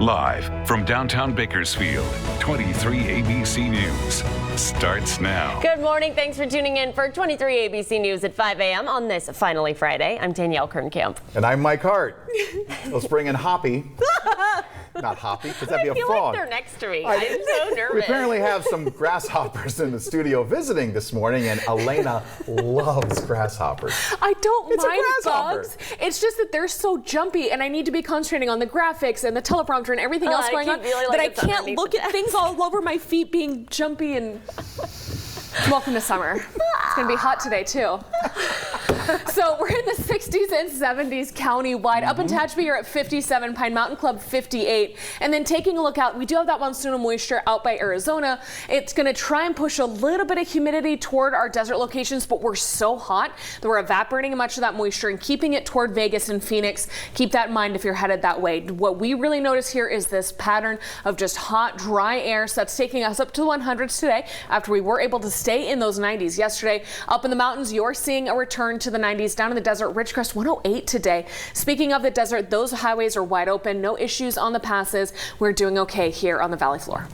Live from downtown Bakersfield, 23 ABC News starts now. Good morning. Thanks for tuning in for 23 ABC News at 5 a.m. on this Finally Friday. I'm Danielle Kernkamp. And I'm Mike Hart. Let's bring in Hoppy. Not Hoppy, because that'd be a frog. Like they're next to me. I'm so nervous. We apparently have some grasshoppers in the studio visiting this morning, and Elena loves grasshoppers. I don't mind bugs. It's just that they're so jumpy, and I need to be concentrating on the graphics and the teleprompter and everything else going on that I can't look at things all over my feet being jumpy. And welcome to summer. It's going to be hot today, too. So we're in the 60s and 70s county-wide. Up in Tehachapi, you're at 57, Pine Mountain Club 58. And then taking a look out, we do have that monsoonal moisture out by Arizona. It's going to try and push a little bit of humidity toward our desert locations, but we're so hot that we're evaporating much of that moisture and keeping it toward Vegas and Phoenix. Keep that in mind if you're headed that way. What we really notice here is this pattern of just hot, dry air. So that's taking us up to the 100s today after we were able to stay in those 90s yesterday. Up in the mountains, you're seeing a return to the 90s. Down in the desert, Ridgecrest 108 today. Speaking of the desert, those highways are wide open. No issues on the passes. We're doing okay here on the valley floor.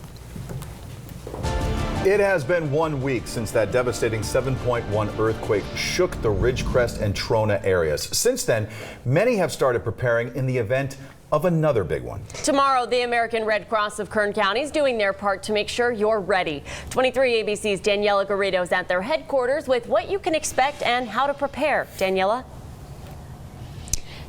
It has been 1 week since that devastating 7.1 earthquake shook the Ridgecrest and Trona areas. Since then, many have started preparing in the event of another big one. Tomorrow, the American Red Cross of Kern County is doing their part to make sure you're ready. 23 ABC's Daniela Garrido is at their headquarters with what you can expect and how to prepare. Daniela?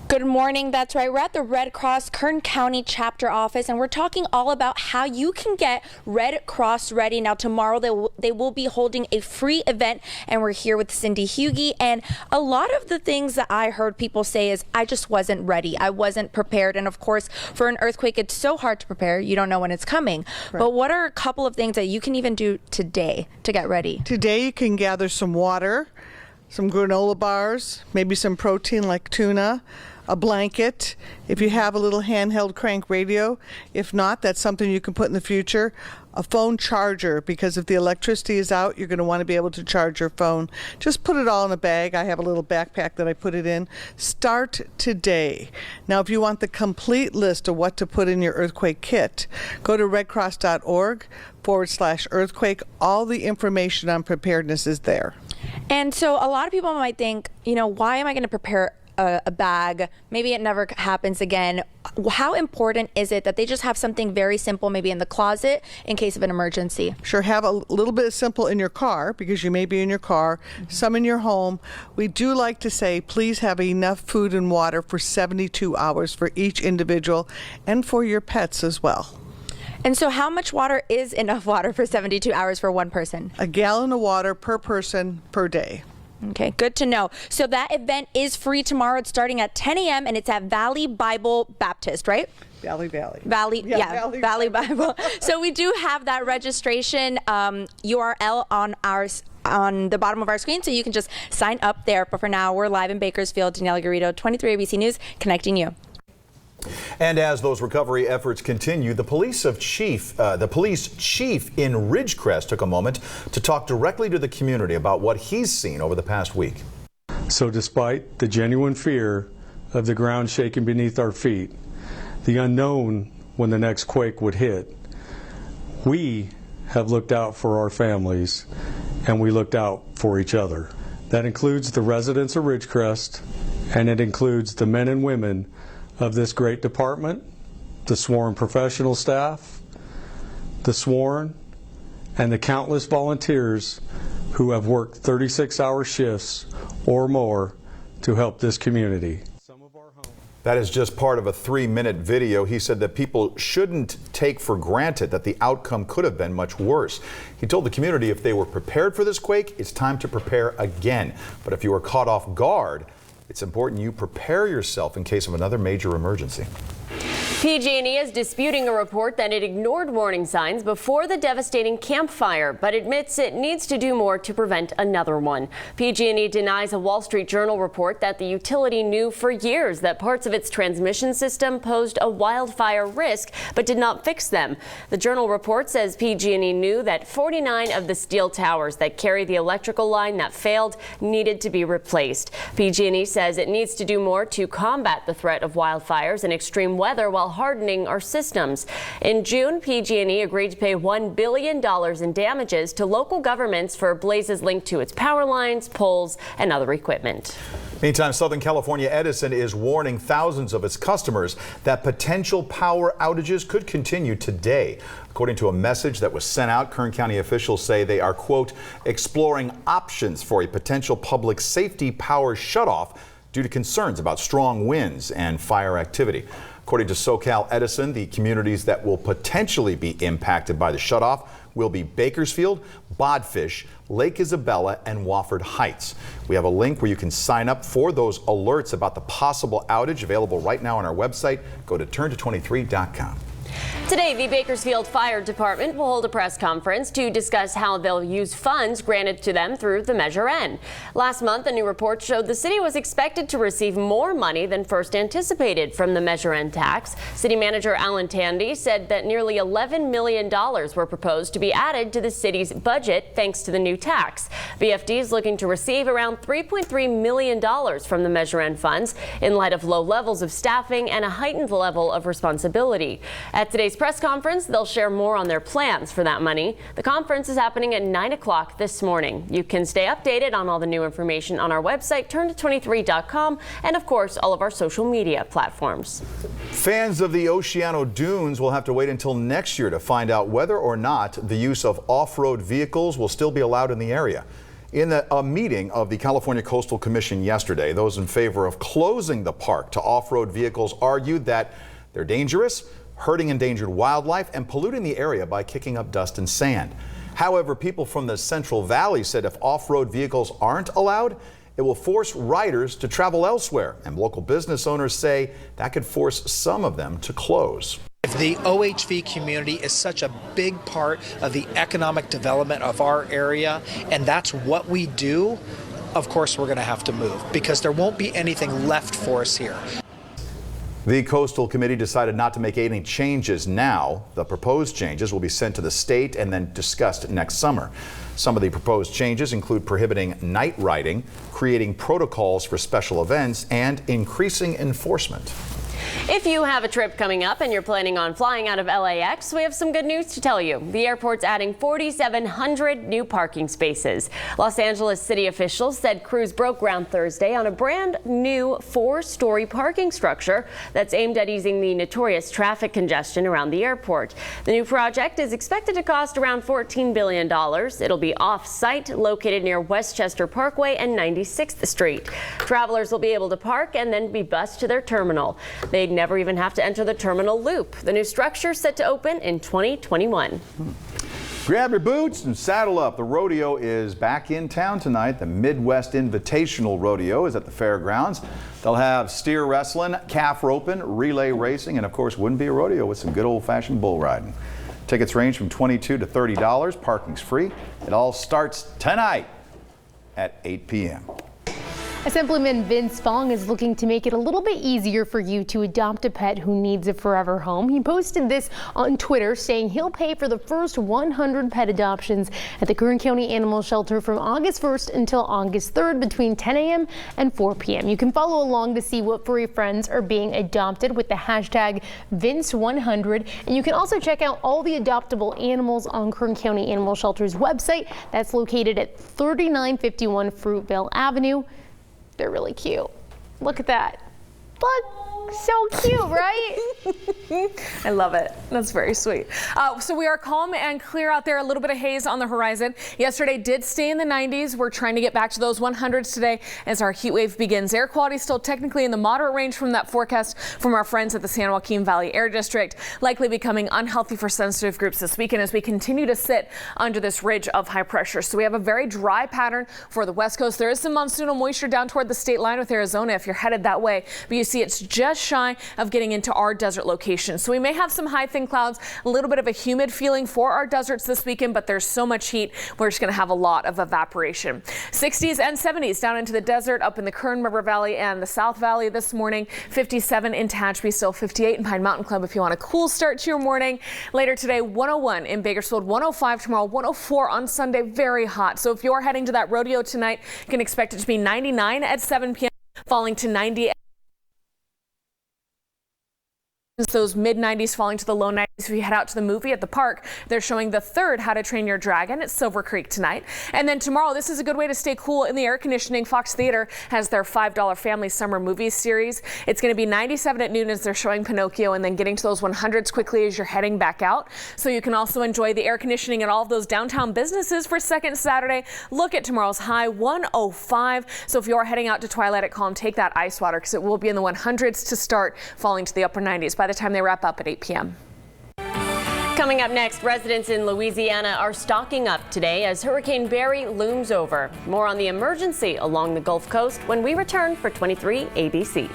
Good morning. That's right. We're at the Red Cross Kern County chapter office, and we're talking all about how you can get Red Cross ready. Now, tomorrow they will be holding a free event, and we're here with Cindy Hughey. And a lot of the things that I heard people say is, I just wasn't ready. I wasn't prepared. And of course, for an earthquake, it's so hard to prepare. You don't know when it's coming. Right. But what are a couple of things that you can even do today to get ready? Today, you can gather some water, some granola bars, maybe some protein like tuna, a blanket, if you have a little handheld crank radio. If not, that's something you can put in the future. A phone charger, because if the electricity is out, you're going to want to be able to charge your phone. Just put it all in a bag. I have a little backpack that I put it in. Start today. Now, if you want the complete list of what to put in your earthquake kit, go to redcross.org/earthquake. All the information on preparedness is there. And so a lot of people might think, why am I going to prepare a bag? Maybe it never happens again. How important is it that they just have something very simple, maybe in the closet, in case of an emergency? Sure, have a little bit of simple in your car, because you may be in your car, some in your home. We do like to say, please have enough food and water for 72 hours for each individual and for your pets as well. And so how much water is enough water for 72 hours for one person? A gallon of water per person per day. Okay, good to know. So that event is free tomorrow. It's starting at 10 a.m. and it's at Valley Bible Baptist, right? Valley. Valley Bible. So we do have that registration URL on the bottom of our screen, so you can just sign up there. But for now, we're live in Bakersfield. Daniela Garrido, 23 ABC News, connecting you. And as those recovery efforts continue, the police chief in Ridgecrest took a moment to talk directly to the community about what he's seen over the past week. So despite the genuine fear of the ground shaking beneath our feet, the unknown when the next quake would hit, we have looked out for our families, and we looked out for each other. That includes the residents of Ridgecrest, and it includes the men and women of this great department, the sworn professional staff, the sworn, and the countless volunteers who have worked 36-hour shifts or more to help this community. That is just part of a 3-minute video. He said that people shouldn't take for granted that the outcome could have been much worse. He told the community if they were prepared for this quake, it's time to prepare again. But if you were caught off guard, it's important you prepare yourself in case of another major emergency. PG&E is disputing a report that it ignored warning signs before the devastating Camp Fire, but admits it needs to do more to prevent another one. PG&E denies a Wall Street Journal report that the utility knew for years that parts of its transmission system posed a wildfire risk, but did not fix them. The Journal report says PG&E knew that 49 of the steel towers that carry the electrical line that failed needed to be replaced. PG&E says it needs to do more to combat the threat of wildfires and extreme weather while while hardening our systems. In June, PG&E agreed to pay $1 billion in damages to local governments for blazes linked to its power lines, poles, and other equipment. Meantime, Southern California Edison is warning thousands of its customers that potential power outages could continue today. According to a message that was sent out, Kern County officials say they are, quote, exploring options for a potential public safety power shutoff due to concerns about strong winds and fire activity. According to SoCal Edison, the communities that will potentially be impacted by the shutoff will be Bakersfield, Bodfish, Lake Isabella, and Wofford Heights. We have a link where you can sign up for those alerts about the possible outage, available right now on our website. Go to turnto23.com. Today, the Bakersfield Fire Department will hold a press conference to discuss how they'll use funds granted to them through the Measure N. Last month, a new report showed the city was expected to receive more money than first anticipated from the Measure N tax. City Manager Alan Tandy said that nearly $11 million were proposed to be added to the city's budget thanks to the new tax. BFD is looking to receive around $3.3 million from the Measure N funds in light of low levels of staffing and a heightened level of responsibility. At today's press conference, they'll share more on their plans for that money. The conference is happening at 9 o'clock this morning. You can stay updated on all the new information on our website, turnto23.com, and of course, all of our social media platforms. Fans of the Oceano Dunes will have to wait until next year to find out whether or not the use of off-road vehicles will still be allowed in the area. In a meeting of the California Coastal Commission yesterday, those in favor of closing the park to off-road vehicles argued that they're dangerous, hurting endangered wildlife, and polluting the area by kicking up dust and sand. However, people from the Central Valley said if off-road vehicles aren't allowed, it will force riders to travel elsewhere, and local business owners say that could force some of them to close. If the OHV community is such a big part of the economic development of our area, and that's what we do, of course we're going to have to move, because there won't be anything left for us here. The Coastal Committee decided not to make any changes now. The proposed changes will be sent to the state and then discussed next summer. Some of the proposed changes include prohibiting night riding, creating protocols for special events, and increasing enforcement. If you have a trip coming up and you're planning on flying out of LAX, we have some good news to tell you. The airport's adding 4,700 new parking spaces. Los Angeles city officials said crews broke ground Thursday on a brand new 4-story parking structure that's aimed at easing the notorious traffic congestion around the airport. The new project is expected to cost around $14 billion. It'll be off-site, located near Westchester Parkway and 96th Street. Travelers will be able to park and then be bused to their terminal. They'd never even have to enter the terminal loop. The new structure is set to open in 2021. Grab your boots and saddle up. The rodeo is back in town tonight. The Midwest Invitational Rodeo is at the fairgrounds. They'll have steer wrestling, calf roping, relay racing, and of course, wouldn't be a rodeo with some good old-fashioned bull riding. Tickets range from $22 to $30. Parking's free. It all starts tonight at 8 p.m. Assemblyman Vince Fong is looking to make it a little bit easier for you to adopt a pet who needs a forever home. He posted this on Twitter saying he'll pay for the first 100 pet adoptions at the Kern County Animal Shelter from August 1st until August 3rd between 10 a.m. and 4 p.m. You can follow along to see what furry friends are being adopted with the hashtag Vince100. And you can also check out all the adoptable animals on Kern County Animal Shelter's website. That's located at 3951 Fruitvale Avenue. They're really cute. Look at that. Look, so cute, right? I love it. That's very sweet. So we are calm and clear out there. A little bit of haze on the horizon. Yesterday did stay in the 90s. We're trying to get back to those 100s today as our heat wave begins. Air quality still technically in the moderate range from that forecast from our friends at the San Joaquin Valley Air District, likely becoming unhealthy for sensitive groups this weekend as we continue to sit under this ridge of high pressure. So we have a very dry pattern for the West Coast. There is some monsoonal moisture down toward the state line with Arizona if you're headed that way, but you see it's just shy of getting into our desert location. So we may have some high thin clouds, a little bit of a humid feeling for our deserts this weekend, but there's so much heat, we're just going to have a lot of evaporation. 60s and 70s down into the desert, up in the Kern River Valley and the South Valley this morning. 57 in Tehachapi, still 58 in Pine Mountain Club if you want a cool start to your morning. Later today, 101 in Bakersfield, 105 tomorrow, 104 on Sunday, very hot. So if you're heading to that rodeo tonight, you can expect it to be 99 at 7 p.m., falling to 90 those mid-90s falling to the low 90s. If you head out to the movie at the park, they're showing the third How to Train Your Dragon at Silver Creek tonight. And then tomorrow, this is a good way to stay cool in the air conditioning. Fox Theater has their $5 family summer movies series. It's going to be 97 at noon as they're showing Pinocchio, and then getting to those 100s quickly as you're heading back out. So you can also enjoy the air conditioning at all of those downtown businesses for second Saturday. Look at tomorrow's high, 105. So if you're heading out to Twilight at Calm, take that ice water because it will be in the 100s to start, falling to the upper 90s by the time they wrap up at 8 p.m. Coming up next, residents in Louisiana are stocking up today as Hurricane Barry looms over. More on the emergency along the Gulf Coast when we return for 23 ABC.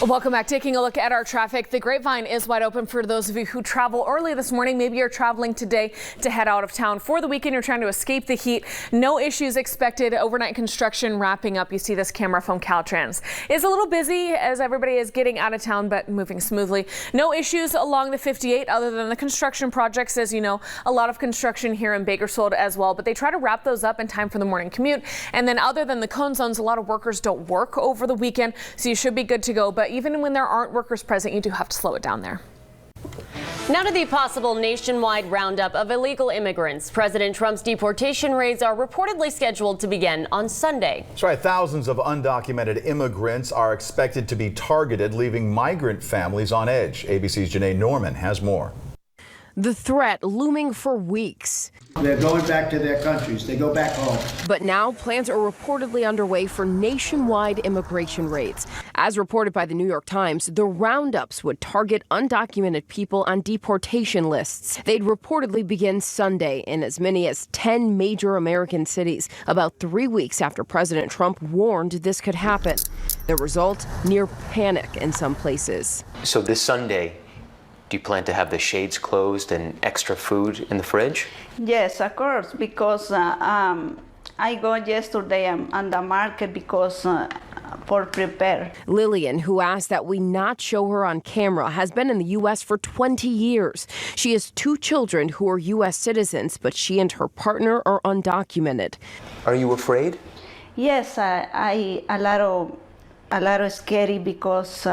Welcome back. Taking a look at our traffic. The Grapevine is wide open for those of you who travel early this morning. Maybe you're traveling today to head out of town for the weekend. You're trying to escape the heat. No issues expected. Overnight construction wrapping up. You see this camera from Caltrans. It's a little busy as everybody is getting out of town, but moving smoothly. No issues along the 58 other than the construction projects. As you know, a lot of construction here in Bakersfield as well, but they try to wrap those up in time for the morning commute. And then other than the cone zones, a lot of workers don't work over the weekend, so you should be good to go. But even when there aren't workers present, you do have to slow it down there. Now to the possible nationwide roundup of illegal immigrants. President Trump's deportation raids are reportedly scheduled to begin on Sunday. That's right. Thousands of undocumented immigrants are expected to be targeted, leaving migrant families on edge. ABC's Janae Norman has more. The threat looming for weeks. They're going back to their countries. They go back home. But now plans are reportedly underway for nationwide immigration raids. As reported by the New York Times, the roundups would target undocumented people on deportation lists. They'd reportedly begin Sunday in as many as 10 major American cities, about 3 weeks after President Trump warned this could happen. The result, near panic in some places. So this Sunday, do you plan to have the shades closed and extra food in the fridge? Yes, of course, because I go yesterday on the market because for prepare. Lillian, who asked that we not show her on camera, has been in the U.S. for 20 years. She has 2 children who are U.S. citizens, but she and her partner are undocumented. Are you afraid? Yes, I a lot of scary because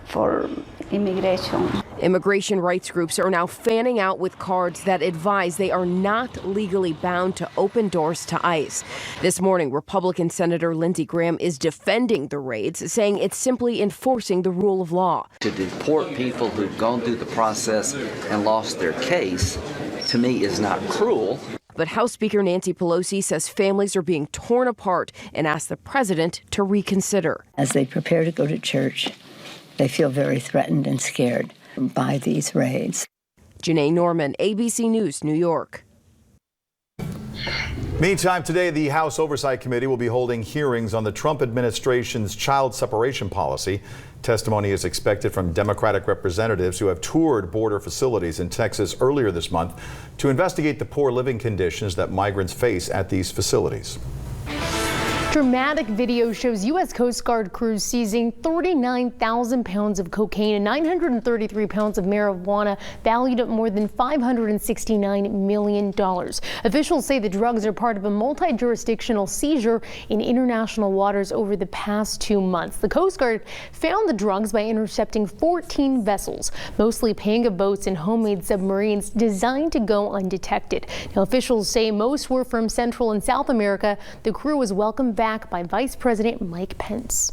for immigration. Immigration rights groups are now fanning out with cards that advise they are not legally bound to open doors to ICE. This morning, Republican Senator Lindsey Graham is defending the raids, saying it's simply enforcing the rule of law. To deport people who've gone through the process and lost their case, to me, is not cruel. But House Speaker Nancy Pelosi says families are being torn apart and asked the president to reconsider. As they prepare to go to church, they feel very threatened and scared by these raids. Janae Norman, ABC News, New York. Meantime, today the House Oversight Committee will be holding hearings on the Trump administration's child separation policy. Testimony is expected from Democratic representatives who have toured border facilities in Texas earlier this month to investigate the poor living conditions that migrants face at these facilities. Dramatic video shows U.S. Coast Guard crews seizing 39,000 pounds of cocaine and 933 pounds of marijuana valued at more than $569 million. Officials say the drugs are part of a multi-jurisdictional seizure in international waters over the past 2 months. The Coast Guard found the drugs by intercepting 14 vessels, mostly panga boats and homemade submarines designed to go undetected. Now, officials say most were from Central and South America. The crew was welcomed back by Vice President Mike Pence.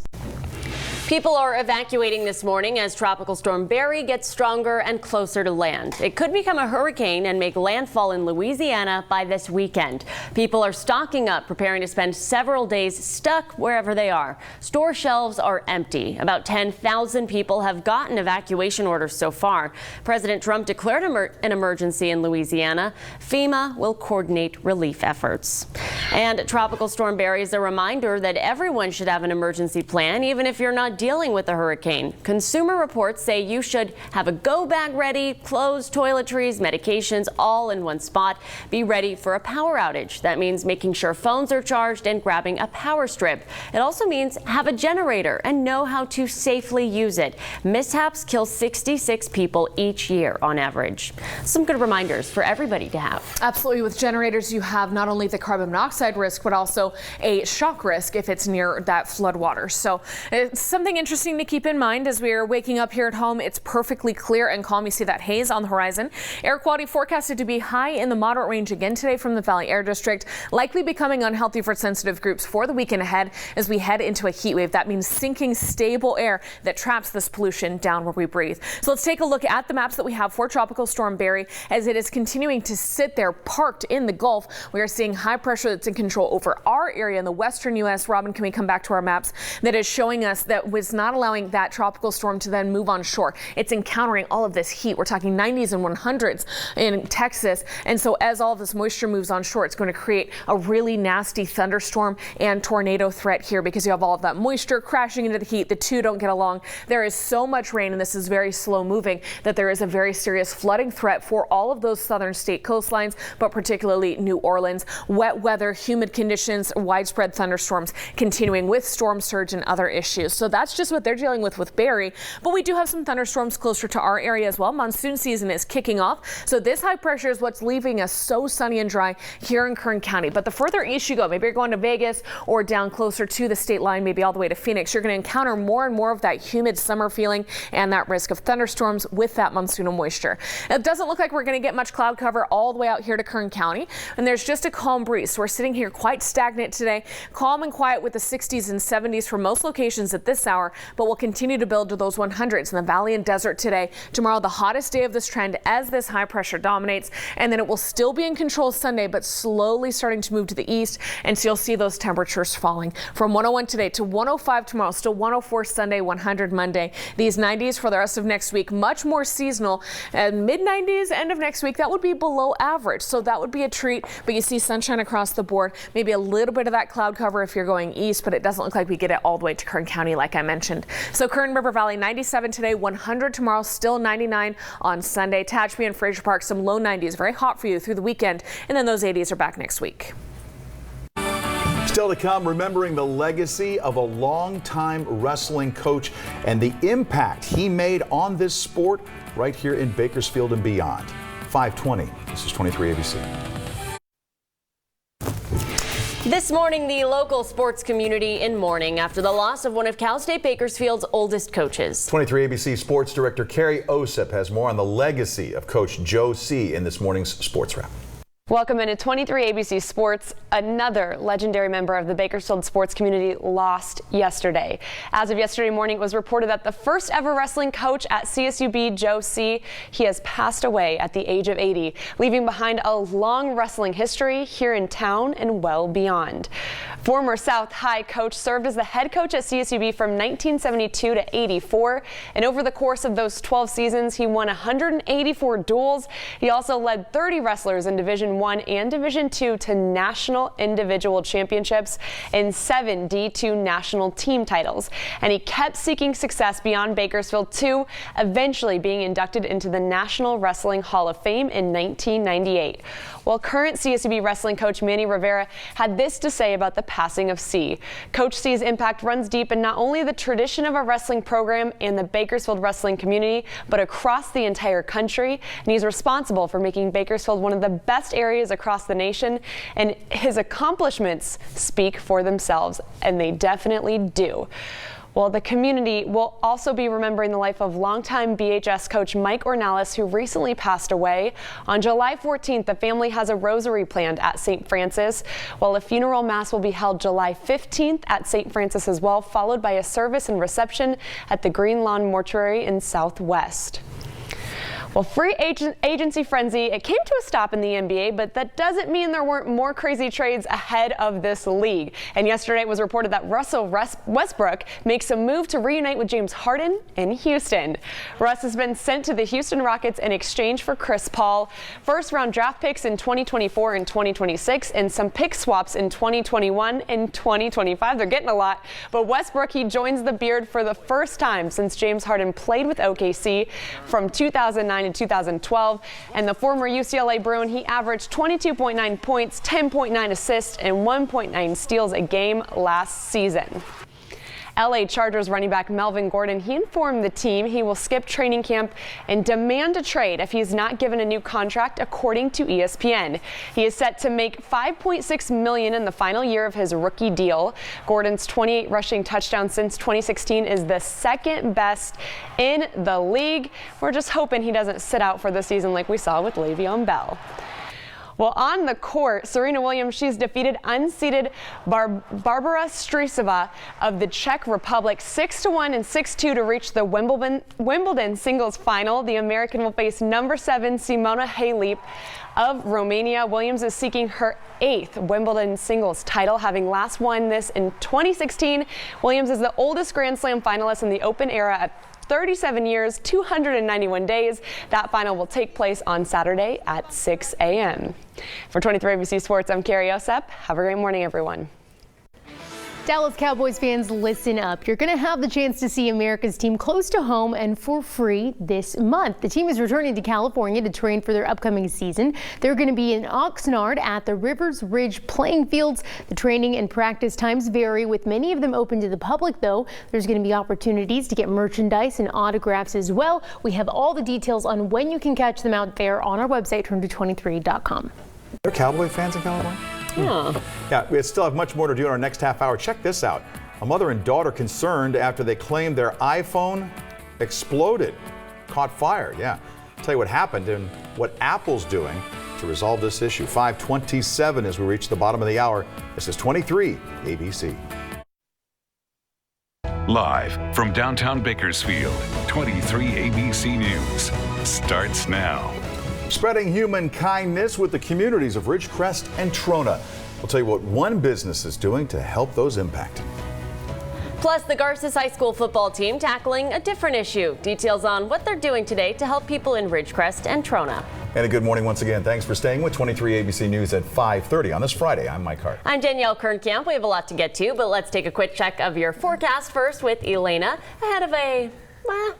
People are evacuating this morning as Tropical Storm Barry gets stronger and closer to land. It could become a hurricane and make landfall in Louisiana by this weekend. People are stocking up, preparing to spend several days stuck wherever they are. Store shelves are empty. About 10,000 people have gotten evacuation orders so far. President Trump declared an emergency in Louisiana. FEMA will coordinate relief efforts. And Tropical Storm Barry is a reminder that everyone should have an emergency plan, even if you're not dealing with a hurricane. Consumer Reports say you should have a go bag ready, clothes, toiletries, medications, all in one spot. Be ready for a power outage. That means making sure phones are charged and grabbing a power strip. It also means have a generator and know how to safely use it. Mishaps kill 66 people each year on average. Some good reminders for everybody to have. Absolutely. With generators, you have not only the carbon monoxide risk, but also a shock risk if it's near that flood water. So it's something something interesting to keep in mind as we are waking up here at home. It's perfectly clear and calm. You see that haze on the horizon. Air quality forecasted to be high in the moderate range again today from the Valley Air District, likely becoming unhealthy for sensitive groups for the weekend ahead as we head into a heat wave. That means sinking stable air that traps this pollution down where we breathe. So let's take a look at the maps that we have for Tropical Storm Barry as it is continuing to sit there parked in the Gulf. We are seeing high pressure that's in control over our area in the western U.S. Robin, can we come back to our maps? That is showing us that was not allowing that tropical storm to then move on shore. It's encountering all of this heat. We're talking 90s and 100s in Texas. And so as all of this moisture moves on shore, it's going to create a really nasty thunderstorm and tornado threat here because you have all of that moisture crashing into the heat. The two don't get along. There is so much rain, and this is very slow moving, that there is a very serious flooding threat for all of those southern state coastlines, but particularly New Orleans. Wet weather, humid conditions, widespread thunderstorms continuing with storm surge and other issues. So that's just what they're dealing with Barry. But we do have some thunderstorms closer to our area as well. Monsoon season is kicking off. So this high pressure is what's leaving us so sunny and dry here in Kern County. But the further east you go, maybe you're going to Vegas or down closer to the state line, maybe all the way to Phoenix, you're going to encounter more and more of that humid summer feeling and that risk of thunderstorms with that monsoonal moisture. It doesn't look like we're going to get much cloud cover all the way out here to Kern County. And there's just a calm breeze. So we're sitting here quite stagnant today, calm and quiet with the 60s and 70s for most locations at this hour, but we'll continue to build to those 100s in the valley and desert today. Tomorrow, the hottest day of this trend as this high pressure dominates, and then it will still be in control Sunday, but slowly starting to move to the east. And so you'll see those temperatures falling from 101 today to 105 tomorrow, still 104 Sunday, 100 Monday. These 90s for the rest of next week, much more seasonal. Mid 90s end of next week, that would be below average. So that would be a treat, but you see sunshine across the board, maybe a little bit of that cloud cover if you're going east, but it doesn't look like we get it all the way to Kern County like I mentioned. So Kern River Valley 97 today, 100 tomorrow, still 99 on Sunday. Tehachapi and Fraser Park, some low 90s, very hot for you through the weekend, and then those 80s are back next week. Still to come, remembering the legacy of a longtime wrestling coach and the impact he made on this sport right here in Bakersfield and beyond. 5:20, this is 23 ABC. This morning, the local sports community in mourning after the loss of one of Cal State Bakersfield's oldest coaches. 23 ABC Sports Director Carrie Osip has more on the legacy of Coach Joe C. in this morning's Sports Wrap. Welcome into 23 ABC Sports. Another legendary member of the Bakersfield sports community lost yesterday. As of yesterday morning, it was reported that the first ever wrestling coach at CSUB, Joe C., he has passed away at the age of 80, leaving behind a long wrestling history here in town and well beyond. Former South High coach served as the head coach at CSUB from 1972 to 84, and over the course of those 12 seasons, he won 184 duels. He also led 30 wrestlers in Division I and Division II to national individual championships and 7 D2 national team titles. And he kept seeking success beyond Bakersfield too, eventually being inducted into the National Wrestling Hall of Fame in 1998. Well, current CSUB wrestling coach Manny Rivera had this to say about the passing of C. Coach C's impact runs deep in not only the tradition of our wrestling program and the Bakersfield wrestling community, but across the entire country. And he's responsible for making Bakersfield one of the best areas across the nation. And his accomplishments speak for themselves, and they definitely do. Well, the community will also be remembering the life of longtime BHS coach Mike Ornelas, who recently passed away. On July 14th, the family has a rosary planned at St. Francis, while a funeral mass will be held July 15th at St. Francis as well, followed by a service and reception at the Green Lawn Mortuary in Southwest. Well, free agency frenzy, it came to a stop in the NBA, but that doesn't mean there weren't more crazy trades ahead of this league. And yesterday it was reported that Russell Westbrook makes a move to reunite with James Harden in Houston. Russ has been sent to the Houston Rockets in exchange for Chris Paul, first-round draft picks in 2024 and 2026, and some pick swaps in 2021 and 2025. They're getting a lot. But Westbrook, he joins the Beard for the first time since James Harden played with OKC from 2009 in 2012, and the former UCLA Bruin, he averaged 22.9 points, 10.9 assists, and 1.9 steals a game last season. LA Chargers running back Melvin Gordon, he informed the team he will skip training camp and demand a trade if he's not given a new contract, according to ESPN. He is set to make $5.6 million in the final year of his rookie deal. Gordon's 28 rushing touchdowns since 2016 is the second best in the league. We're just hoping he doesn't sit out for the season like we saw with Le'Veon Bell. Well, on the court, Serena Williams, she's defeated unseeded Barbara Strycova of the Czech Republic 6-1 and 6-2 to reach the Wimbledon singles final. The American will face number 7 Simona Halep of Romania. Williams is seeking her 8th Wimbledon singles title, having last won this in 2016. Williams is the oldest Grand Slam finalist in the Open era at 37 years, 291 days. That final will take place on Saturday at 6 a.m. For 23 ABC Sports, I'm Carrie Osep. Have a great morning, everyone. Dallas Cowboys fans, listen up. You're going to have the chance to see America's team close to home and for free this month. The team is returning to California to train for their upcoming season. They're going to be in Oxnard at the Rivers Ridge playing fields. The training and practice times vary, with many of them open to the public, though. There's going to be opportunities to get merchandise and autographs as well. We have all the details on when you can catch them out there on our website, turn223.com. There are Cowboy fans in California? Yeah, we still have much more to do in our next half hour. Check this out. A mother and daughter concerned after they claimed their iPhone exploded, caught fire. Yeah. I'll tell you what happened and what Apple's doing to resolve this issue. 5:27 as we reach the bottom of the hour. This is 23 ABC. Live from downtown Bakersfield, 23 ABC News starts now. Spreading human kindness with the communities of Ridgecrest and Trona. We'll tell you what one business is doing to help those impacted. Plus, the Garces High School football team tackling a different issue. Details on what they're doing today to help people in Ridgecrest and Trona. And a good morning once again. Thanks for staying with 23 ABC News at 5:30 on this Friday. I'm Mike Hart. I'm Danielle Kernkamp. We have a lot to get to, but let's take a quick check of your forecast first with Elena ahead of a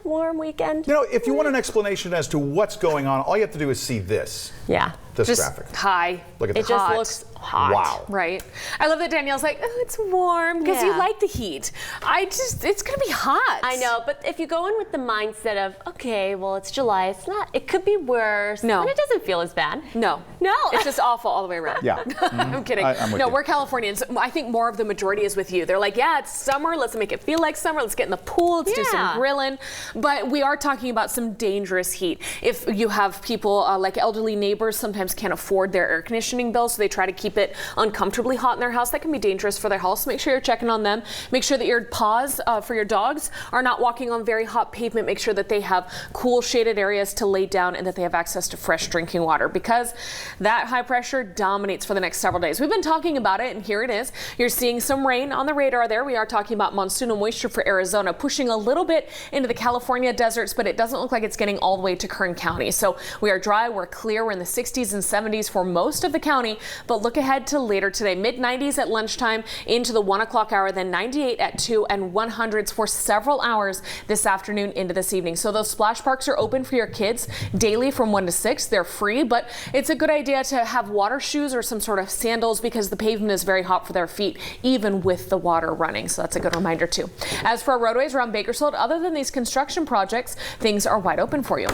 warm weekend. You know, if you want an explanation as to what's going on, all you have to do is see this. Yeah. This just graphic. High. Look at it this. Just looks hot. Wow. Right. I love that Danielle's like, oh, it's warm because you like the heat. It's going to be hot. I know, but if you go in with the mindset of, okay, well, it's July, it could be worse. No. And it doesn't feel as bad. No. It's just awful all the way around. Yeah. I'm kidding. We're Californians. I think more of the majority is with you. They're like, yeah, it's summer. Let's make it feel like summer. Let's get in the pool. Let's do some grilling. But we are talking about some dangerous heat. If you have people like elderly neighbors, sometimes can't afford their air conditioning bill, so they try to keep it uncomfortably hot in their house. That can be dangerous for their health. So make sure you're checking on them. Make sure that your paws for your dogs are not walking on very hot pavement. Make sure that they have cool shaded areas to lay down and that they have access to fresh drinking water, because that high pressure dominates for the next several days. We've been talking about it, and here it is. You're seeing some rain on the radar there. We are talking about monsoonal moisture for Arizona pushing a little bit into the California deserts, but it doesn't look like it's getting all the way to Kern County. So we are dry, we're clear, we're in the 60s and 70s for most of the county, but look ahead to later today. Mid-90s at lunchtime into the 1 o'clock hour, then 98 at 2 and 100s for several hours this afternoon into this evening. So those splash parks are open for your kids daily from 1 to 6. They're free, but it's a good idea to have water shoes or some sort of sandals because the pavement is very hot for their feet, even with the water running. So that's a good reminder too. As for our roadways around Bakersfield, other than these construction projects, things are wide open for you.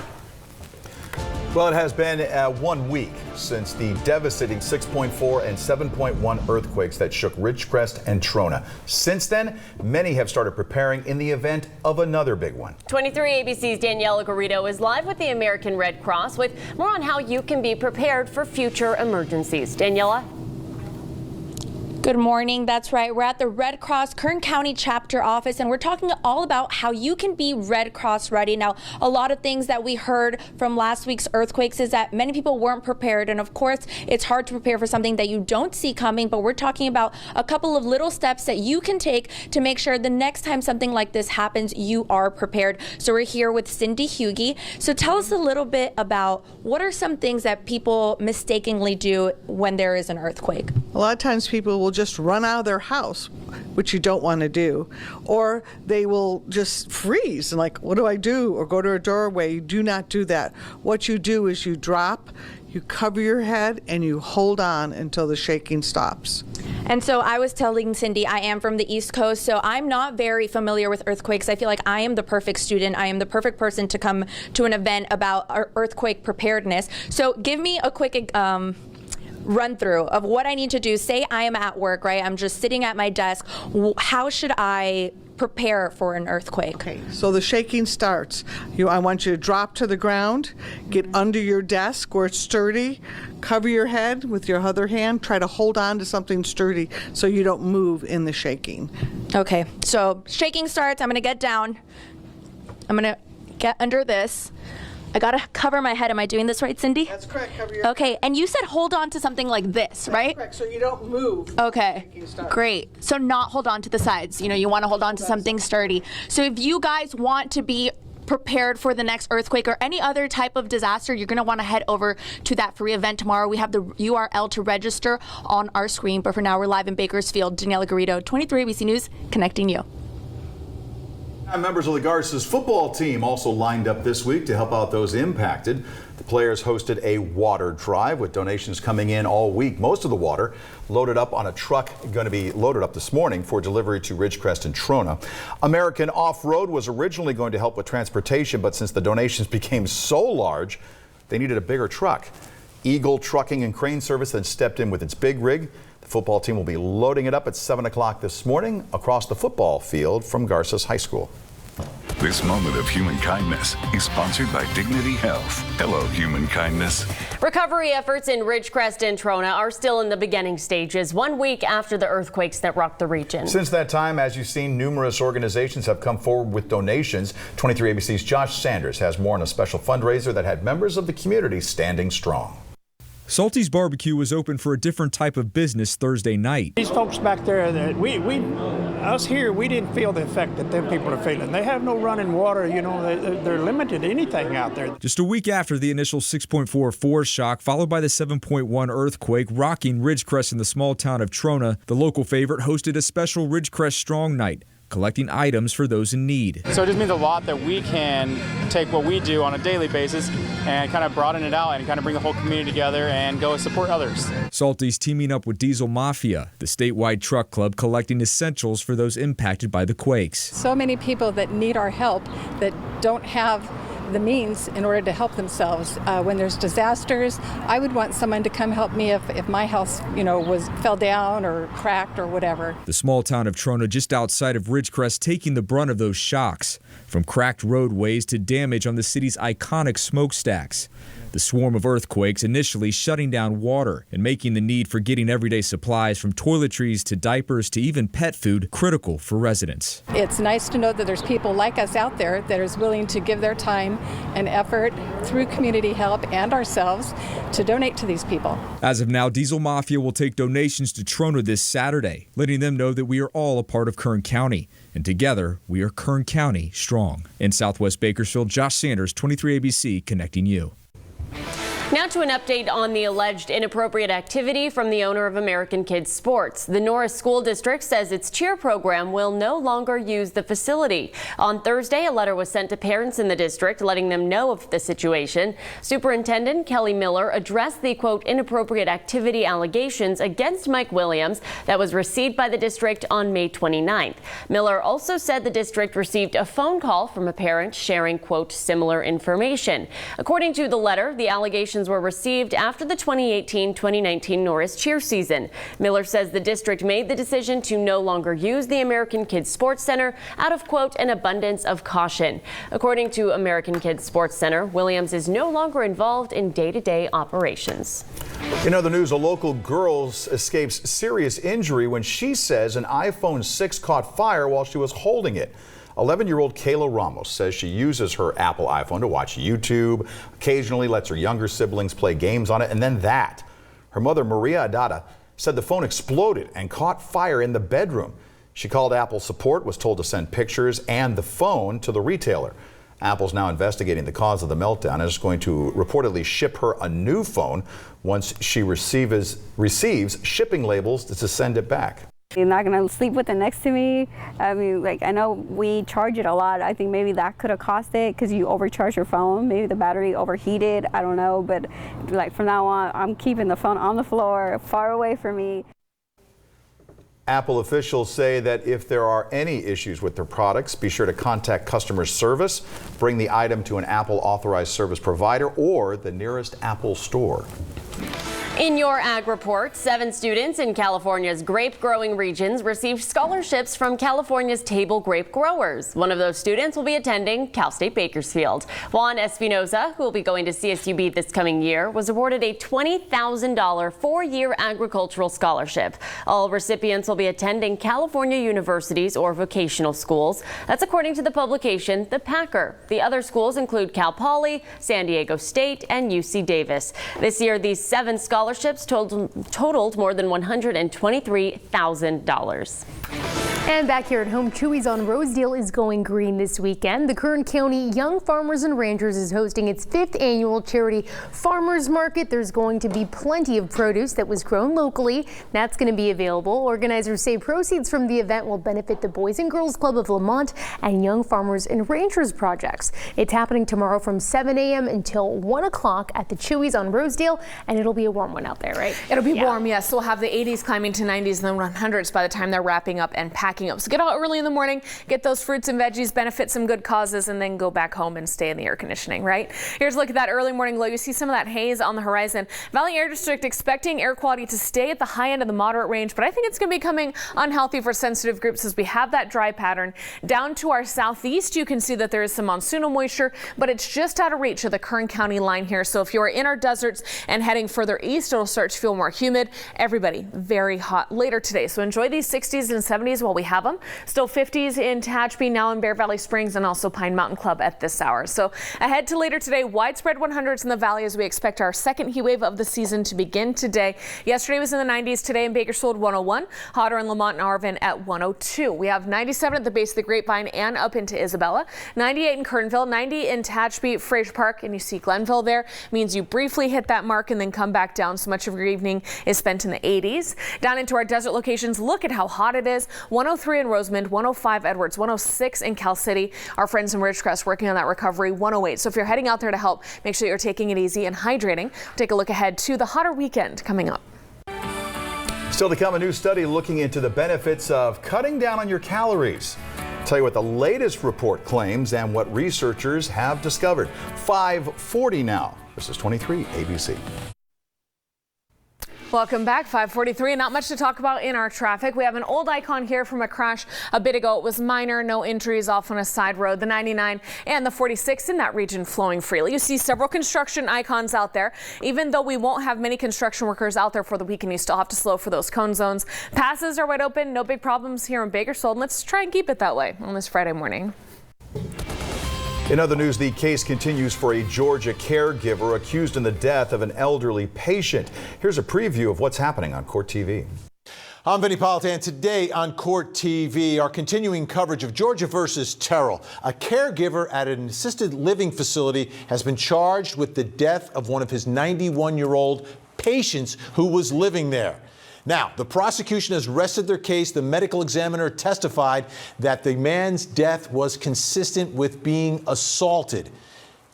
Well, it has been 1 week since the devastating 6.4 and 7.1 earthquakes that shook Ridgecrest and Trona. Since then, many have started preparing in the event of another big one. 23 ABC's Daniela Garrido is live with the American Red Cross with more on how you can be prepared for future emergencies. Daniela? Good morning. That's right. We're at the Red Cross Kern County chapter office, and we're talking all about how you can be Red Cross ready. Now, a lot of things that we heard from last week's earthquakes is that many people weren't prepared. And of course, it's hard to prepare for something that you don't see coming, but we're talking about a couple of little steps that you can take to make sure the next time something like this happens, you are prepared. So we're here with Cindy Hughey. So tell us a little bit about what are some things that people mistakenly do when there is an earthquake? A lot of times people will just run out of their house, which you don't want to do, or they will just freeze and like, what do I do? Or go to a doorway. You do not do that. What you do is you drop, you cover your head, and you hold on until the shaking stops. And so I was telling Cindy, I am from the East Coast, so I'm not very familiar with earthquakes. I feel like I am the perfect student. I am the perfect person to come to an event about earthquake preparedness. So give me a quick run through of what I need to do. Say I am at work, right? I'm just sitting at my desk. How should I prepare for an earthquake? Okay, so the shaking starts. I want you to drop to the ground, get under your desk where it's sturdy, cover your head with your other hand, try to hold on to something sturdy so you don't move in the shaking. Okay, so shaking starts. I'm gonna get down. I'm gonna get under this. I gotta cover my head. Am I doing this right, Cindy? That's correct. Cover your Okay, and you said hold on to something like this, right? That's correct, so you don't move. Okay, great. So not hold on to the sides. You want to hold on to something sturdy. So if you guys want to be prepared for the next earthquake or any other type of disaster, you're going to want to head over to that free event tomorrow. We have the URL to register on our screen, but for now we're live in Bakersfield. Daniela Garrido, 23 ABC News, connecting you. Members of the Garces football team also lined up this week to help out those impacted. The players hosted a water drive with donations coming in all week. Most of the water loaded up on a truck, going to be loaded up this morning for delivery to Ridgecrest and Trona. American Off-Road was originally going to help with transportation, but since the donations became so large, they needed a bigger truck. Eagle Trucking and Crane Service then stepped in with its big rig. The football team will be loading it up at 7 o'clock this morning across the football field from Garces High School. This moment of human kindness is sponsored by Dignity Health. Hello, human kindness. Recovery efforts in Ridgecrest and Trona are still in the beginning stages, 1 week after the earthquakes that rocked the region. Since that time, as you've seen, numerous organizations have come forward with donations. 23 ABC's Josh Sanders has more on a special fundraiser that had members of the community standing strong. Salty's Barbecue was open for a different type of business Thursday night. These folks back there, us here, we didn't feel the effect that them people are feeling. They have no running water, they're limited to anything out there. Just a week after the initial 6.4 force shock, followed by the 7.1 earthquake rocking Ridgecrest in the small town of Trona, the local favorite hosted a special Ridgecrest Strong Night, collecting items for those in need. So it just means a lot that we can take what we do on a daily basis and kind of broaden it out and kind of bring the whole community together and go support others. Salty's teaming up with Diesel Mafia, the statewide truck club, collecting essentials for those impacted by the quakes. So many people that need our help that don't have the means in order to help themselves. When there's disasters, I would want someone to come help me if my house, fell down or cracked or whatever. The small town of Trona just outside of Ridgecrest taking the brunt of those shocks, from cracked roadways to damage on the city's iconic smokestacks. The swarm of earthquakes initially shutting down water and making the need for getting everyday supplies from toiletries to diapers to even pet food critical for residents. It's nice to know that there's people like us out there that is willing to give their time and effort through community help and ourselves to donate to these people. As of now, Diesel Mafia will take donations to Trona this Saturday, letting them know that we are all a part of Kern County. And together, we are Kern County strong. In Southwest Bakersfield, Josh Sanders, 23 ABC, connecting you. Now to an update on the alleged inappropriate activity from the owner of American Kids Sports. The Norris School District says its cheer program will no longer use the facility. On Thursday, a letter was sent to parents in the district letting them know of the situation. Superintendent Kelly Miller addressed the, quote, inappropriate activity allegations against Mike Williams that was received by the district on May 29th. Miller also said the district received a phone call from a parent sharing, quote, similar information. According to the letter, the allegations were received after the 2018-2019 Norris cheer season. Miller says the district made the decision to no longer use the American Kids Sports Center out of, quote, an abundance of caution. According to American Kids Sports Center, Williams is no longer involved in day-to-day operations. In other news, a local girl escapes serious injury when she says an iPhone 6 caught fire while she was holding it. 11-year-old Kayla Ramos says she uses her Apple iPhone to watch YouTube, occasionally lets her younger siblings play games on it, and then that. Her mother, Maria Adada, said the phone exploded and caught fire in the bedroom. She called Apple support, was told to send pictures and the phone to the retailer. Apple's now investigating the cause of the meltdown and is going to reportedly ship her a new phone once she receives shipping labels to send it back. You're not going to sleep with it next to me. I mean, I know we charge it a lot. I think maybe that could have cost it because you overcharge your phone. Maybe the battery overheated. I don't know. But from now on, I'm keeping the phone on the floor, far away from me. Apple officials say that if there are any issues with their products, be sure to contact customer service, bring the item to an Apple authorized service provider or the nearest Apple store. In your Ag Report, 7 students in California's grape-growing regions received scholarships from California's table grape growers. One of those students will be attending Cal State Bakersfield. Juan Espinoza, who will be going to CSUB this coming year, was awarded a $20,000 4-year agricultural scholarship. All recipients will be attending California universities or vocational schools. That's according to the publication The Packer. The other schools include Cal Poly, San Diego State, and UC Davis. This year, these 7 scholarships totaled more than $123,000. And back here at home, Chuy's on Rosedale is going green this weekend. The Kern County Young Farmers and Ranchers is hosting its 5th annual charity farmers market. There's going to be plenty of produce that was grown locally. That's going to be available. Organizers say proceeds from the event will benefit the Boys and Girls Club of Lamont and Young Farmers and Ranchers projects. It's happening tomorrow from 7 a.m. until 1 o'clock at the Chuy's on Rosedale, and it'll be a warm one out there, right? It'll be warm, yes. We'll have the 80s climbing to 90s and then 100s by the time they're wrapping up and packing up. So get out early in the morning, get those fruits and veggies, benefit some good causes, and then go back home and stay in the air conditioning, right? Here's a look at that early morning low. You see some of that haze on the horizon. Valley Air District expecting air quality to stay at the high end of the moderate range, but I think it's going to be becoming unhealthy for sensitive groups as we have that dry pattern. Down to our southeast, you can see that there is some monsoonal moisture, but it's just out of reach of the Kern County line here. So if you're in our deserts and heading further east, it'll start to feel more humid. Everybody, very hot later today. So enjoy these 60s and 70s while we have them. Still 50s in Tehachapi, now in Bear Valley Springs, and also Pine Mountain Club at this hour. So ahead to later today, widespread 100s in the valley as we expect our second heat wave of the season to begin today. Yesterday was in the 90s, today in Bakersfield 101, hotter in Lamont and Arvin at 102. We have 97 at the base of the Grapevine and up into Isabella, 98 in Kernville, 90 in Tehachapi, Fraser Park, and you see Glenville there. Means you briefly hit that mark and then come back down. So much of your evening is spent in the 80s. Down into our desert locations, look at how hot it is. 103 in Rosamond, 105 Edwards, 106 in Cal City. Our friends in Ridgecrest working on that recovery, 108. So if you're heading out there to help, make sure you're taking it easy and hydrating. Take a look ahead to the hotter weekend coming up. Still to come, a new study looking into the benefits of cutting down on your calories. I'll tell you what the latest report claims and what researchers have discovered. 5:40 now. This is 23 ABC. Welcome back. 5:43. Not much to talk about in our traffic. We have an old icon here from a crash a bit ago. It was minor, no injuries off on a side road. The 99 and the 46 in that region flowing freely. You see several construction icons out there. Even though we won't have many construction workers out there for the weekend, you still have to slow for those cone zones. Passes are wide open. No big problems here in Bakersfield. Let's try and keep it that way on this Friday morning. In other news, the case continues for a Georgia caregiver accused in the death of an elderly patient. Here's a preview of what's happening on Court TV. I'm Vinny Politan. Today on Court TV, our continuing coverage of Georgia versus Terrell. A caregiver at an assisted living facility has been charged with the death of one of his 91-year-old patients who was living there. Now, the prosecution has rested their case. The medical examiner testified that the man's death was consistent with being assaulted.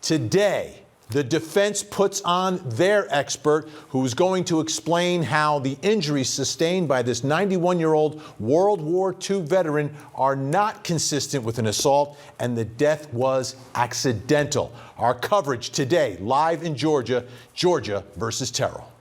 Today, the defense puts on their expert who's going to explain how the injuries sustained by this 91-year-old World War II veteran are not consistent with an assault and the death was accidental. Our coverage today, live in Georgia, Georgia versus Terrell.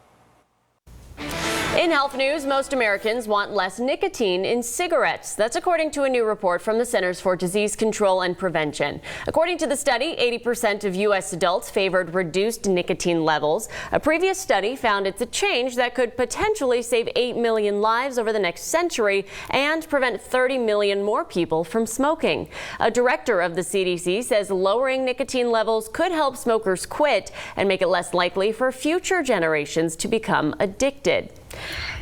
In health news, most Americans want less nicotine in cigarettes. That's according to a new report from the Centers for Disease Control and Prevention. According to the study, 80% of U.S. adults favored reduced nicotine levels. A previous study found it's a change that could potentially save 8 million lives over the next century and prevent 30 million more people from smoking. A director of the CDC says lowering nicotine levels could help smokers quit and make it less likely for future generations to become addicted.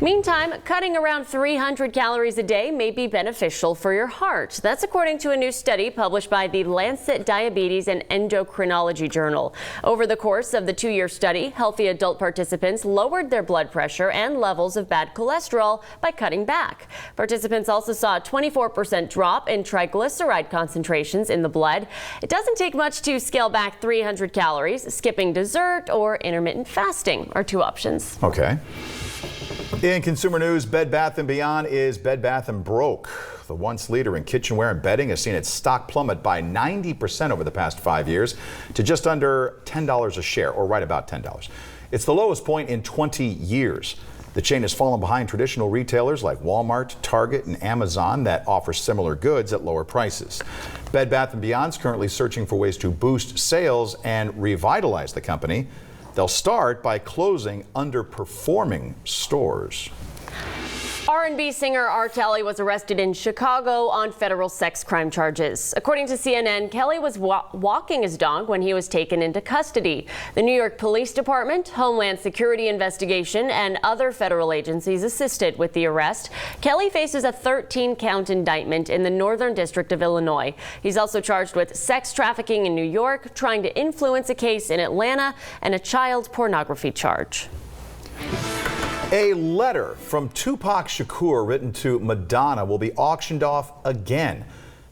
Meantime, cutting around 300 calories a day may be beneficial for your heart. That's according to a new study published by the Lancet Diabetes and Endocrinology Journal. Over the course of the 2-year study, healthy adult participants lowered their blood pressure and levels of bad cholesterol by cutting back. Participants also saw a 24% drop in triglyceride concentrations in the blood. It doesn't take much to scale back 300 calories. Skipping dessert or intermittent fasting are 2 options. Okay. In consumer news, Bed Bath & Beyond is Bed Bath & broke. The once leader in kitchenware and bedding has seen its stock plummet by 90% over the past 5 years to just under $10 a share, or right about $10. It's the lowest point in 20 years. The chain has fallen behind traditional retailers like Walmart, Target, and Amazon that offer similar goods at lower prices. Bed Bath & Beyond is currently searching for ways to boost sales and revitalize the company. They'll start by closing underperforming stores. R&B singer R. Kelly was arrested in Chicago on federal sex crime charges. According to CNN, Kelly was walking his dog when he was taken into custody. The New York Police Department, Homeland Security Investigation, and other federal agencies assisted with the arrest. Kelly faces a 13-count indictment in the Northern District of Illinois. He's also charged with sex trafficking in New York, trying to influence a case in Atlanta, and a child pornography charge. A letter from Tupac Shakur written to Madonna will be auctioned off again.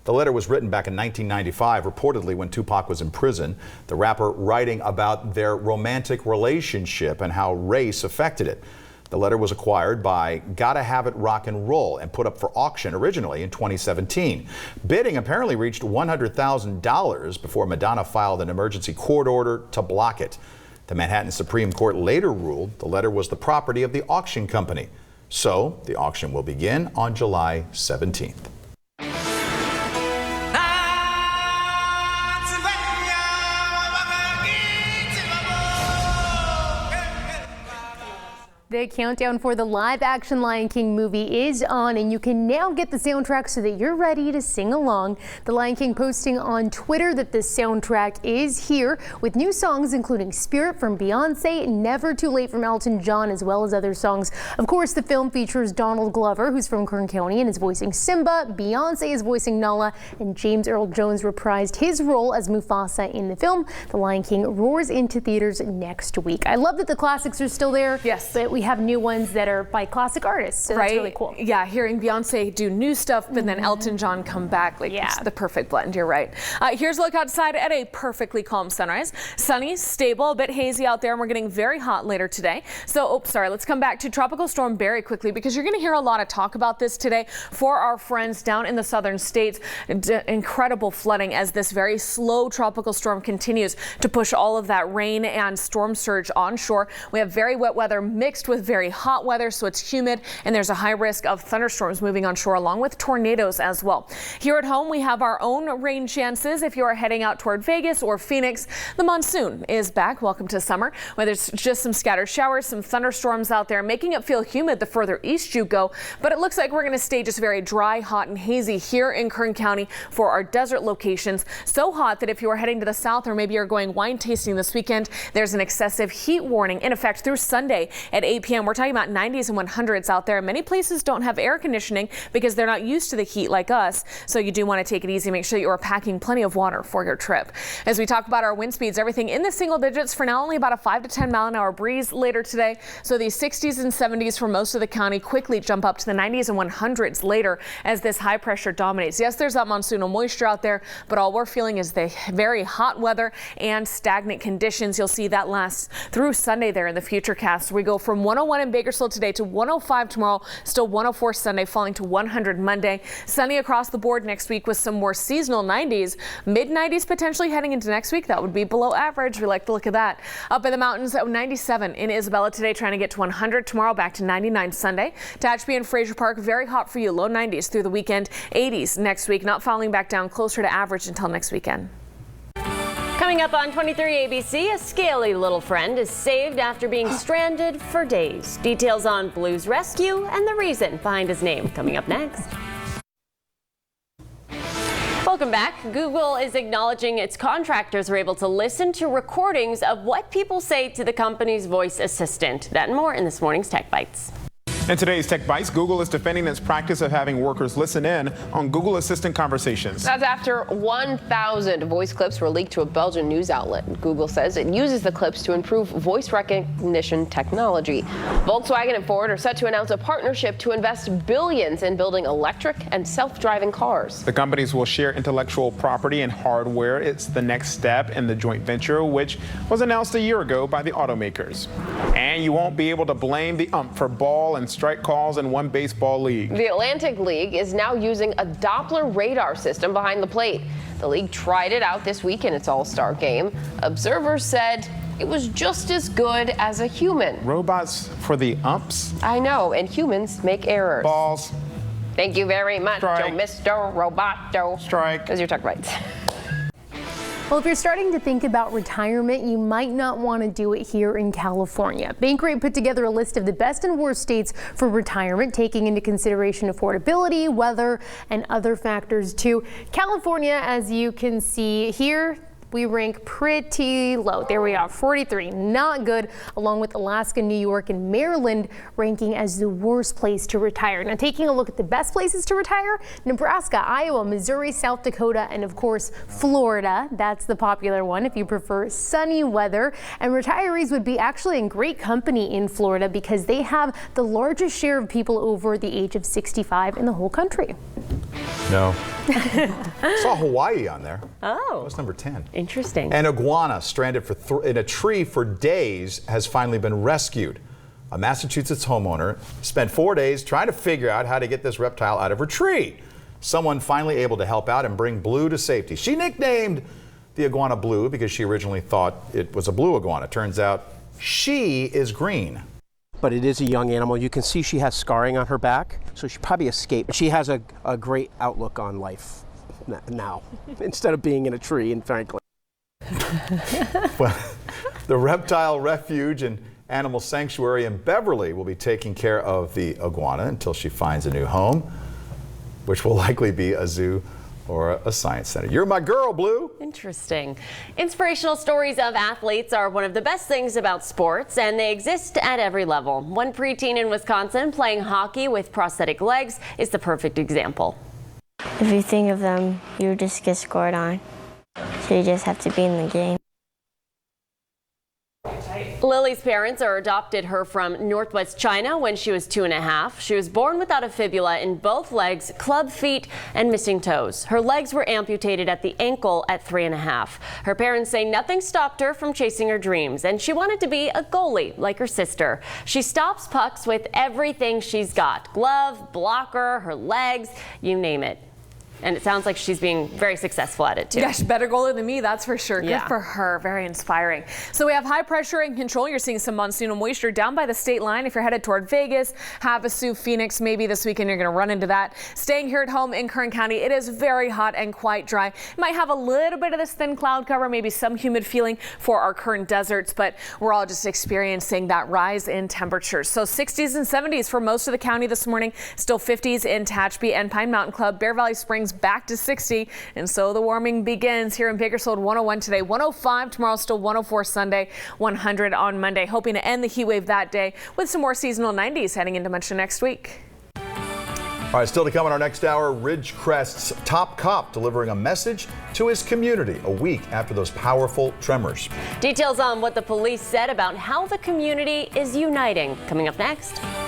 The letter was written back in 1995, reportedly when Tupac was in prison. The rapper writing about their romantic relationship and how race affected it. The letter was acquired by Gotta Have It Rock and Roll and put up for auction originally in 2017. Bidding apparently reached $100,000 before Madonna filed an emergency court order to block it. The Manhattan Supreme Court later ruled the letter was the property of the auction company. So the auction will begin on July 17th. The countdown for the live-action Lion King movie is on, and you can now get the soundtrack so that you're ready to sing along. The Lion King posting on Twitter that the soundtrack is here with new songs including Spirit from Beyonce, Never Too Late from Elton John, as well as other songs. Of course, the film features Donald Glover, who's from Kern County and is voicing Simba. Beyonce is voicing Nala, and James Earl Jones reprised his role as Mufasa in the film. The Lion King roars into theaters next week. I love that the classics are still there. Yes. But we have new ones that are by classic artists, so that's really cool. Yeah, hearing Beyonce do new stuff, but then Elton John come back, like it's the perfect blend, you're right. Here's a look outside at a perfectly calm sunrise. Sunny, stable, a bit hazy out there, and we're getting very hot later today. So, let's come back to Tropical Storm Barry quickly, because you're going to hear a lot of talk about this today for our friends down in the southern states. Incredible flooding as this very slow tropical storm continues to push all of that rain and storm surge onshore. We have very wet weather mixed with very hot weather, so it's humid, and there's a high risk of thunderstorms moving onshore along with tornadoes as well. Here at home, we have our own rain chances. If you are heading out toward Vegas or Phoenix, the monsoon is back. Welcome to summer, where there's just some scattered showers, some thunderstorms out there, making it feel humid the further east you go. But it looks like we're going to stay just very dry, hot, and hazy here in Kern County for our desert locations. So hot that if you are heading to the south, or maybe you're going wine tasting this weekend, there's an excessive heat warning in effect through Sunday at 8 p.m. We're talking about 90s and 100s out there. Many places don't have air conditioning because they're not used to the heat like us. So you do want to take it easy. Make sure you are packing plenty of water for your trip. As we talk about our wind speeds, everything in the single digits for now, only about a 5 to 10 mile an hour breeze later today. So the 60s and 70s for most of the county quickly jump up to the 90s and 100s later as this high pressure dominates. Yes, there's that monsoonal moisture out there, but all we're feeling is the very hot weather and stagnant conditions. You'll see that last through Sunday there in the futurecast. We go from 101 in Bakersfield today to 105 tomorrow, still 104 Sunday, falling to 100 Monday. Sunny across the board next week with some more seasonal 90s, mid 90s potentially heading into next week. That would be below average. We like the look of that. Up in the mountains at 97 in Isabella today, trying to get to 100 tomorrow, back to 99 Sunday. Tehachapi and Fraser Park, very hot for you, low 90s through the weekend, 80s next week, not falling back down closer to average until next weekend. Coming up on 23 ABC, a scaly little friend is saved after being stranded for days. Details on Blue's rescue and the reason behind his name coming up next. Welcome back. Google is acknowledging its contractors are able to listen to recordings of what people say to the company's voice assistant. That and more in this morning's Tech Bites. In today's Tech Bites, Google is defending its practice of having workers listen in on Google Assistant conversations. That's after 1,000 voice clips were leaked to a Belgian news outlet. Google says it uses the clips to improve voice recognition technology. Volkswagen and Ford are set to announce a partnership to invest billions in building electric and self-driving cars. The companies will share intellectual property and hardware. It's the next step in the joint venture, which was announced a year ago by the automakers. And you won't be able to blame the ump for ball and strike calls in one baseball league. The Atlantic League is now using a Doppler radar system behind the plate. The league tried it out this week in its All-Star game. Observers said it was just as good as a human. Robots for the umps? I know, and humans make errors. Balls. Thank you very much, Strike. Mr. Roboto. Strike. Those are your Tech Bites. Well, if you're starting to think about retirement, you might not want to do it here in California. Bankrate put together a list of the best and worst states for retirement, taking into consideration affordability, weather, and other factors too. California, as you can see here, we rank pretty low. There we are, 43, not good, along with Alaska, New York, and Maryland ranking as the worst place to retire. Now, taking a look at the best places to retire, Nebraska, Iowa, Missouri, South Dakota, and of course, Florida. That's the popular one if you prefer sunny weather. And retirees would be actually in great company in Florida because they have the largest share of people over the age of 65 in the whole country. No. Saw Hawaii on there. Oh. That's number 10. Interesting. An iguana stranded in a tree for days has finally been rescued. A Massachusetts homeowner spent 4 days trying to figure out how to get this reptile out of her tree. Someone finally able to help out and bring Blue to safety. She nicknamed the iguana Blue because she originally thought it was a blue iguana. Turns out she is green. But it is a young animal. You can see she has scarring on her back, so she probably escaped. She has a great outlook on life now, instead of being in a tree, and frankly. Well, the Reptile Refuge and Animal Sanctuary in Beverly will be taking care of the iguana until she finds a new home, which will likely be a zoo or a science center. You're my girl, Blue. Interesting. Inspirational stories of athletes are one of the best things about sports, and they exist at every level. One preteen in Wisconsin playing hockey with prosthetic legs is the perfect example. If you think of them, you just get scored on. So you just have to be in the game. Lily's parents adopted her from Northwest China when she was 2.5. She was born without a fibula in both legs, club feet, and missing toes. Her legs were amputated at the ankle at 3.5. Her parents say nothing stopped her from chasing her dreams, and she wanted to be a goalie like her sister. She stops pucks with everything she's got: glove, blocker, her legs, you name it. And it sounds like she's being very successful at it too. Yeah, she's better goalie than me, that's for sure. Good for her, very inspiring. So we have high pressure and control. You're seeing some monsoonal moisture down by the state line. If you're headed toward Vegas, Havasu, Phoenix, maybe this weekend you're going to run into that. Staying here at home in Kern County, it is very hot and quite dry. It might have a little bit of this thin cloud cover, maybe some humid feeling for our Kern deserts, but we're all just experiencing that rise in temperatures. So 60s and 70s for most of the county this morning, still 50s in Tehachapi and Pine Mountain Club. Bear Valley Springs back to 60, and so the warming begins here in Bakersfield. 101 today, 105 tomorrow, still 104 Sunday, 100 on Monday. Hoping to end the heat wave that day with some more seasonal 90s heading into much of next week. All right, still to come in our next hour, Ridgecrest's top cop delivering a message to his community a week after those powerful tremors. Details on what the police said about how the community is uniting coming up next.